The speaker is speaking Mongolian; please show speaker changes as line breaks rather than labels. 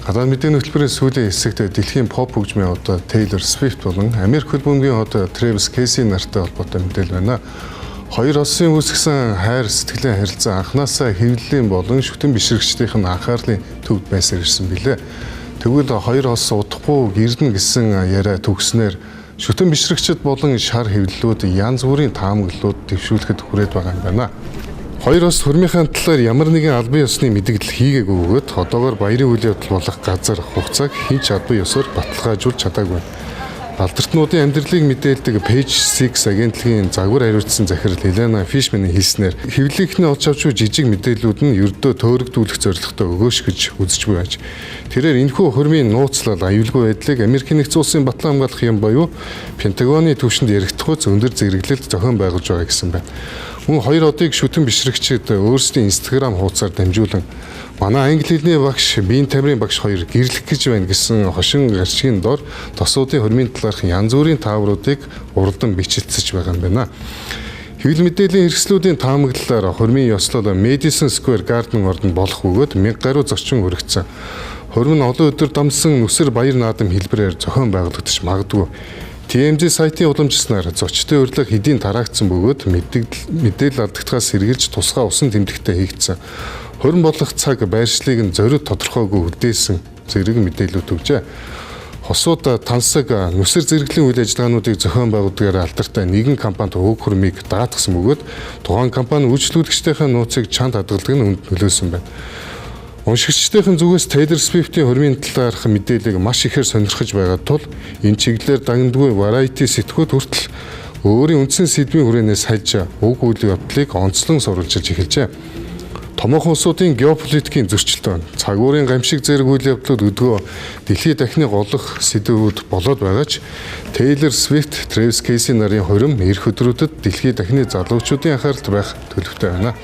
Гадаад мэдээний хөтөлбөрийн сүүлийн хэсэгт дэлхийн поп хөгжмийн одоо Taylor Swift болон Америк хөлбөмбөгийн одоо Travis Kelce нартай холбоотой мэдээлэл байна. Хоёр улсын үүсгэсэн хайр сэтгэлийн харилцаа анханасаа хэвлэлийн болон шүтэн бишрэгчдийнх нь анхаарлын төвд байсаар ирсэн билээ. Тэгвэл хоёр улс удахгүй гэрдэн гэсэн яриа төгснээр шүтэн бишрэгчд болон шар хэвлэлүүд янз бүрийн таамаглалууд дэвшүүлэхэд хүрээд байгаа юм байна. Хоёр улс хөрмийнхаа талаар ямар нэгэн албан ёсны мэдээлэл хийгээгүй бөгөөд одоогоор баярын үйл явдал болох газар хугацааг хинч албан ёсоор баталгаажуулж чадаагүй. Алдартнуудын амьдралыг мэдээлдэг Page Six агентлагийн загвар хариуцсан захирал Елена Фишманы хэлснээр хэвлэлийнхний олж авч буй жижиг мэдээллүүд нь ердөө төөрөгдүүлэх зорилготой өгөөш гэж үзэж буй аж. Тэрээр энэхүү хөрмийн нууцлал аюулгүй байдлыг Америкийн нэгдсэн улсын батлан хамгаалах юм буюу Пентагоны түвшинд яригдахуйц өндөр зэрэглэлд зохион байгуулж байгаа гэсэн байна. Мөн хоёр одыг шүтэн бишрэгчид өөрсдийн Instagram хуудасаар дамжуулан манай англи хэлний багш, биеийн тамирын багш хоёр гэрлэх гэж байна гэсэн хошин гарчгийн дор тосуудын хөрмийн талаарх янз бүрийн таавруудыг уралдан бичилтсэж байгаа юм байна. Хэвлэл мэдээллийн хэрэгслүүдийн таамаглалаар хөрмийн ёслол Madison Square Garden ордонд болох бөгөөд 1000 гаруй зорчин өргөцсөн. Хөрм нь олон өдөр дамсан нүсэр баяр наадам хэлбэрээр зохион байгуулагдаж магадгүй. TMZ сайтын уламжлалснаар зочдын урилга хэдийн тараагдсан бөгөөд мэдээлэл алдагдахаас сэргийлж тусгай усан тэмдэгтээ хийгдсэн. Хөрм болох цаг байршлыг нь зориуд тодорхойгүй үлдээсэн зэрэг мэдээлэлүүд өгчээ. Хосууд тансаг нүсэр зэрэглэлийн үйл ажиллагаануудыг зохион байгуулдгаар алдартай нэгэн компанид уг хөрмийг даатгсан бөгөөд тухайн компани үйлчлүүлэгчдийн нууцыг чанд хадгалдаг нь нөлөөлсөн байна. Уншигчдын зүгээс Taylor Swift-ийн хөрмийн талаарх мэдээллийг маш ихээр сонирхож байгаа тул энэ чиглэлээр дагнадгүй Variety сэтгүүд хүртэл өөрийн үндсэн сэдвийн хүрээнээс хальж уг үйл явдлыг онцлон сурвалжилж эхэлжээ. Томоохон улсуудын геополитикийн зөрчилдөөн, цагуурын гамшиг зэрэг үйл явдлууд өдгөө дэлхийд дахныг олох сэдвүүд болоод байгаа ч Taylor Swift, Travis Kelce нарын хөрөм эх өдрүүдэд дэлхийд дахны залуучуудын анхааралд байх төлөвтэй байна.